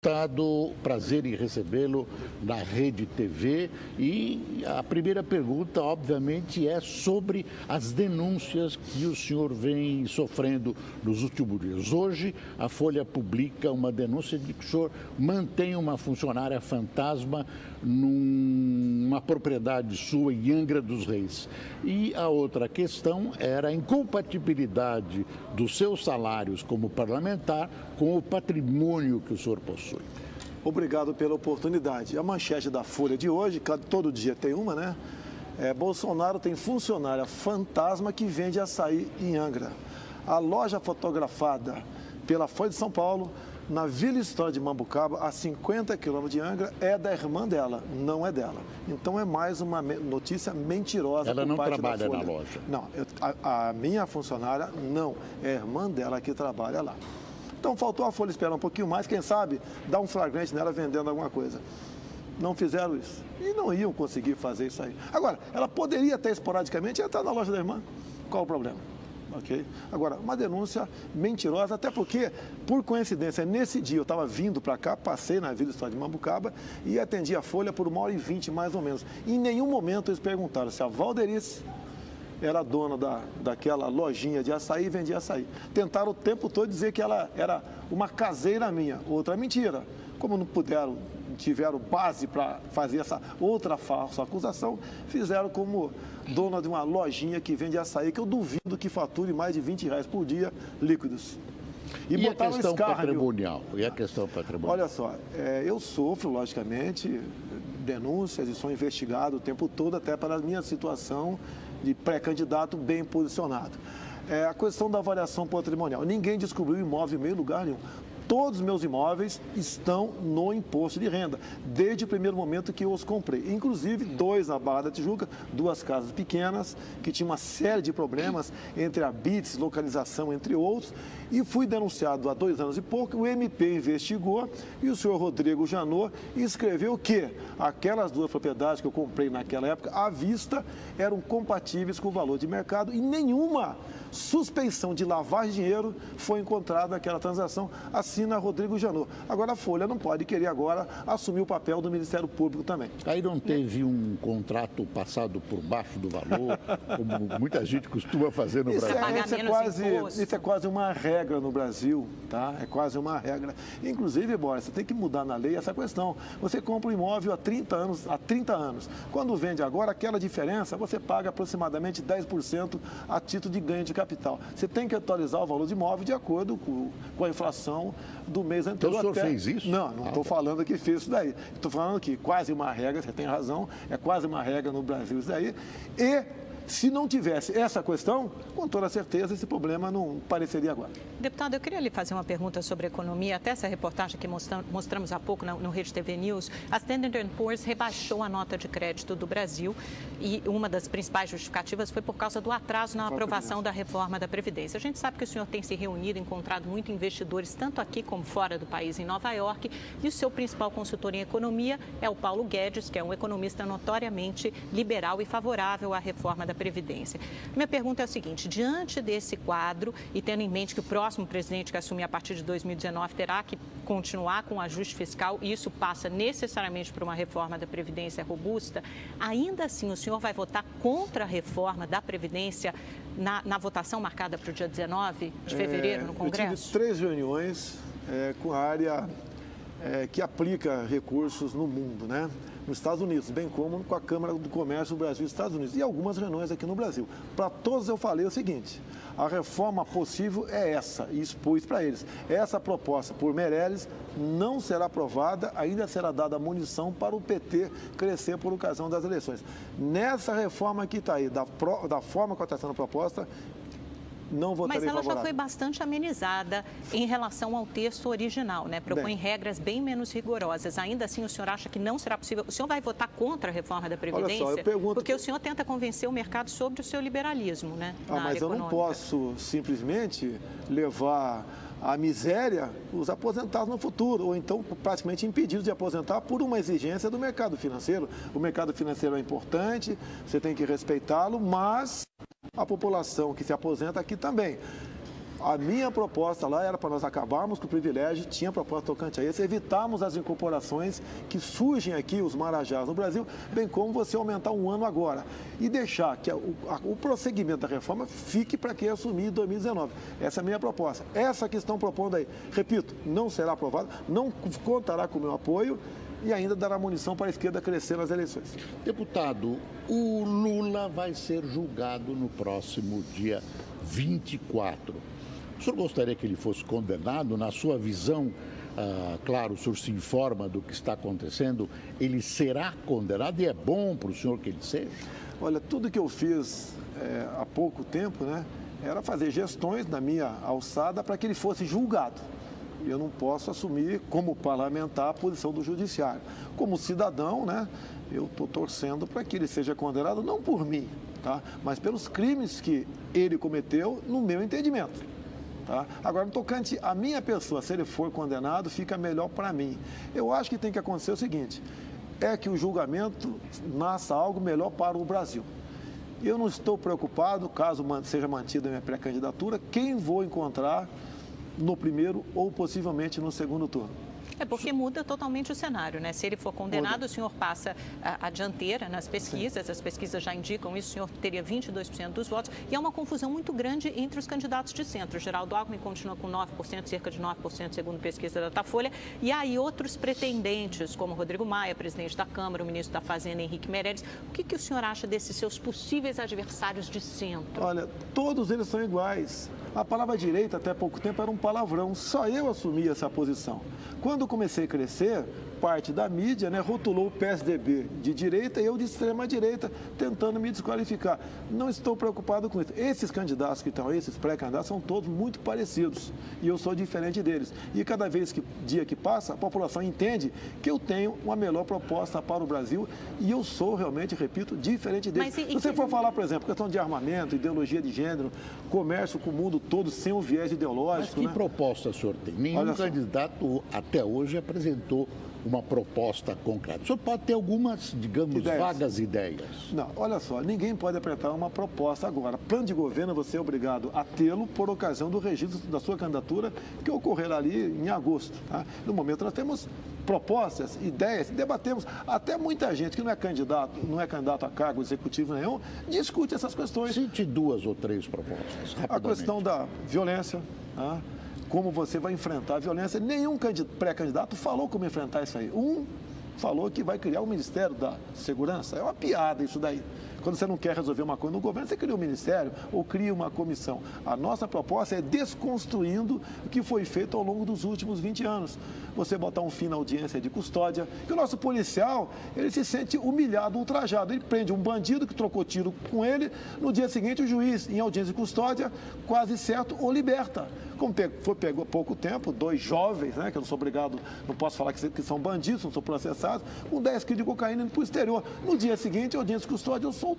deputado, prazer em recebê-lo na Rede TV. E a primeira pergunta, obviamente, é sobre as denúncias que o senhor vem sofrendo nos últimos dias. Hoje, a Folha publica uma denúncia de que o senhor mantém uma funcionária fantasma numa propriedade sua em Angra dos Reis. E a outra questão era a incompatibilidade dos seus salários como parlamentar com o patrimônio que o senhor possui. Obrigado pela oportunidade. A manchete da Folha de hoje, todo dia tem uma, né? Bolsonaro tem funcionária fantasma que vende açaí em Angra. A loja fotografada pela Folha de São Paulo, na Vila História de Mambucaba, a 50 quilômetros de Angra, é da irmã dela, não é dela. Então é mais uma notícia mentirosa. Ela não trabalha na loja? Não, a minha funcionária não, é a irmã dela que trabalha lá. Então faltou a Folha esperar um pouquinho mais, quem sabe dar um flagrante nela vendendo alguma coisa. Não fizeram isso e não iam conseguir fazer isso aí. Agora, ela poderia até esporadicamente entrar na loja da irmã. Qual o problema? Okay? Agora, uma denúncia mentirosa, até porque, por coincidência, nesse dia eu estava vindo para cá, passei na Vila História de Mambucaba e atendi a Folha por 1h20 mais ou menos. Em nenhum momento eles perguntaram se a Valderice era dona daquela lojinha de açaí e vendia açaí. Tentaram o tempo todo dizer que ela era uma caseira minha, outra mentira. Como não tiveram base para fazer essa outra falsa acusação, fizeram como dona de uma lojinha que vende açaí, que eu duvido que fature mais de R$20 por dia líquidos. E a questão patrimonial? E a questão patrimonial? Olha só, eu sofro, logicamente, denúncias e sou investigado o tempo todo, até para a minha situação de pré-candidato bem posicionado. A questão da avaliação patrimonial. Ninguém descobriu imóvel em meio lugar nenhum. Todos os meus imóveis estão no imposto de renda, desde o primeiro momento que eu os comprei. Inclusive, 2 na Barra da Tijuca, 2 casas pequenas, que tinham uma série de problemas entre habites, localização, entre outros. E fui denunciado há 2 anos e pouco, o MP investigou e o senhor Rodrigo Janot escreveu que aquelas 2 propriedades que eu comprei naquela época, à vista, eram compatíveis com o valor de mercado e nenhuma suspeição de lavagem de dinheiro foi encontrada naquela transação, assina Rodrigo Janot. Agora a Folha não pode querer agora assumir o papel do Ministério Público também. Aí não teve um contrato passado por baixo do valor, como muita gente costuma fazer no Brasil? Isso é quase uma regra no Brasil, tá? É quase uma regra. Inclusive, Boris, você tem que mudar na lei essa questão. Você compra um imóvel há 30 anos. Quando vende agora, aquela diferença, você paga aproximadamente 10% a título de ganho de capital. Você tem que atualizar o valor de imóvel de acordo com a inflação do mês anterior. Então o senhor fez isso? Não estou falando que fez isso daí. Estou falando que quase uma regra, você tem razão, é quase uma regra no Brasil isso daí. E se não tivesse essa questão, com toda certeza esse problema não apareceria agora. Deputado, eu queria lhe fazer uma pergunta sobre economia. Até essa reportagem que mostramos há pouco no Rede TV News, a Standard & Poor's rebaixou a nota de crédito do Brasil e uma das principais justificativas foi por causa do atraso na aprovação da reforma da Previdência. A gente sabe que o senhor tem se reunido, encontrado muitos investidores, tanto aqui como fora do país, em Nova York, e o seu principal consultor em economia é o Paulo Guedes, que é um economista notoriamente liberal e favorável à reforma da Previdência. Minha pergunta é a seguinte: diante desse quadro e tendo em mente que o próximo presidente que assumir a partir de 2019 terá que continuar com o ajuste fiscal e isso passa necessariamente por uma reforma da Previdência robusta, ainda assim o senhor vai votar contra a reforma da Previdência na votação marcada para o dia 19 de fevereiro no Congresso? Eu tive 3 reuniões com a área que aplica recursos no mundo, né? Nos Estados Unidos, bem como com a Câmara do Comércio do Brasil e Estados Unidos, e algumas reuniões aqui no Brasil. Para todos eu falei o seguinte: a reforma possível é essa, e expus para eles. Essa proposta por Meirelles não será aprovada, ainda será dada munição para o PT crescer por ocasião das eleições. Nessa reforma que está aí, da forma que está sendo proposta, não votarei favorável. Mas ela já foi bastante amenizada em relação ao texto original, né? Propõe regras bem menos rigorosas. Ainda assim, o senhor acha que não será possível? O senhor vai votar contra a reforma da Previdência? Olha só, eu pergunto... Porque o senhor tenta convencer o mercado sobre o seu liberalismo, né? Mas eu não posso simplesmente levar à miséria os aposentados no futuro, ou então praticamente impedidos de aposentar por uma exigência do mercado financeiro. O mercado financeiro é importante, você tem que respeitá-lo, mas a população que se aposenta aqui também. A minha proposta lá era para nós acabarmos com o privilégio, tinha proposta tocante a isso, evitarmos as incorporações que surgem aqui, os marajás no Brasil, bem como você aumentar um ano agora e deixar que o prosseguimento da reforma fique para quem assumir em 2019. Essa é a minha proposta. Essa que estão propondo aí, repito, não será aprovada, não contará com o meu apoio e ainda dará munição para a esquerda crescer nas eleições. Deputado, o Lula vai ser julgado no próximo dia 24. O senhor gostaria que ele fosse condenado? Na sua visão, claro, o senhor se informa do que está acontecendo, ele será condenado e é bom para o senhor que ele seja? Olha, tudo que eu fiz há pouco tempo, né, era fazer gestões na minha alçada para que ele fosse julgado. Eu não posso assumir, como parlamentar, a posição do judiciário. Como cidadão, né, eu estou torcendo para que ele seja condenado, não por mim, tá, mas pelos crimes que ele cometeu, no meu entendimento. Tá? Agora, no tocante à minha pessoa, se ele for condenado, fica melhor para mim. Eu acho que tem que acontecer o seguinte, é que o julgamento nasça algo melhor para o Brasil. Eu não estou preocupado, caso seja mantida a minha pré-candidatura, quem vou encontrar no primeiro ou possivelmente no segundo turno. É porque muda totalmente o cenário, né? Se ele for condenado, o senhor passa a dianteira nas pesquisas, as pesquisas já indicam isso, o senhor teria 22% dos votos, e há uma confusão muito grande entre os candidatos de centro. Geraldo Alckmin continua com 9%, cerca de 9%, segundo pesquisa da Datafolha, e há aí outros pretendentes, como Rodrigo Maia, presidente da Câmara, o ministro da Fazenda, Henrique Meirelles. O que o senhor acha desses seus possíveis adversários de centro? Olha, todos eles são iguais. A palavra direita, até pouco tempo, era um palavrão. Só eu assumi essa posição. Quando comecei a crescer, parte da mídia, né, rotulou o PSDB de direita e eu de extrema direita, tentando me desqualificar. Não estou preocupado com isso. Esses candidatos que estão aí, esses pré-candidatos, são todos muito parecidos. E eu sou diferente deles. E cada dia que passa, a população entende que eu tenho uma melhor proposta para o Brasil e eu sou realmente, repito, diferente deles. Se você for falar, por exemplo, questão de armamento, ideologia de gênero, comércio com o mundo todo sem o viés ideológico. Mas que proposta o senhor tem? Nenhum candidato até hoje apresentou uma proposta concreta. O senhor pode ter algumas, digamos, vagas ideias. Não, olha só, ninguém pode apresentar uma proposta agora. Plano de governo, você é obrigado a tê-lo por ocasião do registro da sua candidatura, que ocorrerá ali em agosto. Tá? No momento, nós temos propostas, ideias, debatemos. Até muita gente que não é candidato a cargo executivo nenhum, discute essas questões. Cite 2 ou 3 propostas, rapidamente. A questão da violência, tá? Como você vai enfrentar a violência. Nenhum pré-candidato falou como enfrentar isso aí. Um falou que vai criar o Ministério da Segurança. É uma piada isso daí. Quando você não quer resolver uma coisa no governo, você cria um ministério ou cria uma comissão. A nossa proposta é desconstruindo o que foi feito ao longo dos últimos 20 anos. Você botar um fim na audiência de custódia, que o nosso policial, ele se sente humilhado, ultrajado. Ele prende um bandido que trocou tiro com ele, no dia seguinte o juiz, em audiência de custódia, quase certo, o liberta. Como pegou há pouco tempo, 2 jovens, né, que eu não sou obrigado, não posso falar que são bandidos, não são processados, com 10 quilos de cocaína indo para o exterior. No dia seguinte, a audiência de custódia soltou.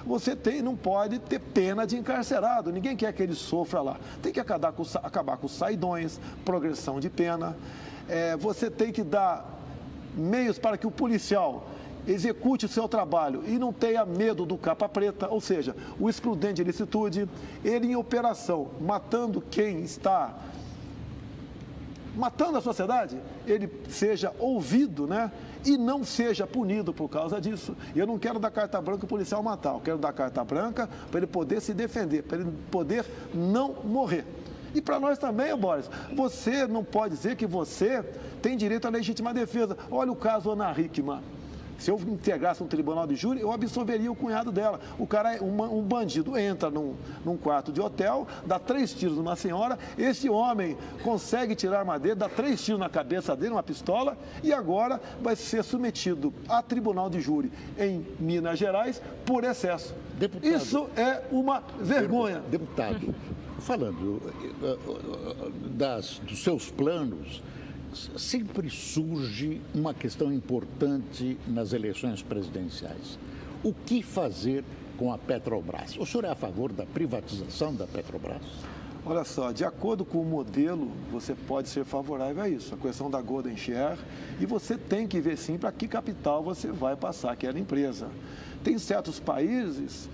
Você não pode ter pena de encarcerado, ninguém quer que ele sofra lá. Tem que acabar com os saidões, progressão de pena. Você tem que dar meios para que o policial execute o seu trabalho e não tenha medo do capa preta, ou seja, o excludente de ilicitude, ele em operação, matando quem está matando a sociedade, ele seja ouvido, né? E não seja punido por causa disso. E eu não quero dar carta branca para o policial matar, eu quero dar carta branca para ele poder se defender, para ele poder não morrer. E para nós também, Boris, você não pode dizer que você tem direito à legítima defesa. Olha o caso Ana Hickman. Se eu integrasse um tribunal de júri, eu absolveria o cunhado dela. O cara é um bandido, entra num quarto de hotel, dá 3 tiros numa senhora, esse homem consegue tirar a arma dele, dá 3 tiros na cabeça dele, uma pistola, e agora vai ser submetido a tribunal de júri em Minas Gerais por excesso. Deputado, isso é uma vergonha. Deputado, falando dos seus planos, sempre surge uma questão importante nas eleições presidenciais. O que fazer com a Petrobras? O senhor é a favor da privatização da Petrobras? Olha só, de acordo com o modelo, você pode ser favorável a isso, a questão da Golden Share, e você tem que ver sim para que capital você vai passar aquela empresa. Tem certos países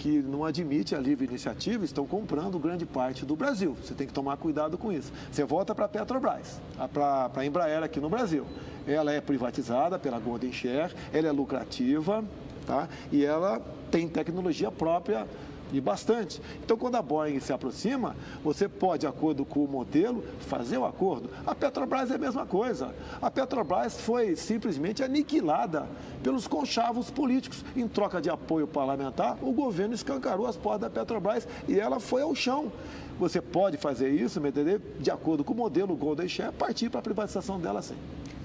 que não admite a livre iniciativa estão comprando grande parte do Brasil. Você tem que tomar cuidado com isso. Você volta para a Petrobras, para a Embraer aqui no Brasil. Ela é privatizada pela Golden Share, ela é lucrativa, tá? E ela tem tecnologia própria e bastante. Então, quando a Boeing se aproxima, você pode, de acordo com o modelo, fazer o acordo. A Petrobras é a mesma coisa. A Petrobras foi simplesmente aniquilada pelos conchavos políticos. Em troca de apoio parlamentar, o governo escancarou as portas da Petrobras e ela foi ao chão. Você pode fazer isso, me entender? De acordo com o modelo Golden Share, partir para a privatização dela sim.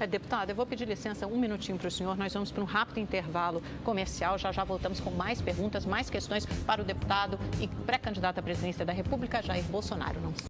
Deputado, eu vou pedir licença um minutinho para o senhor. Nós vamos para um rápido intervalo comercial. Já voltamos com mais perguntas, mais questões para o deputado e pré-candidato à presidência da República, Jair Bolsonaro. Não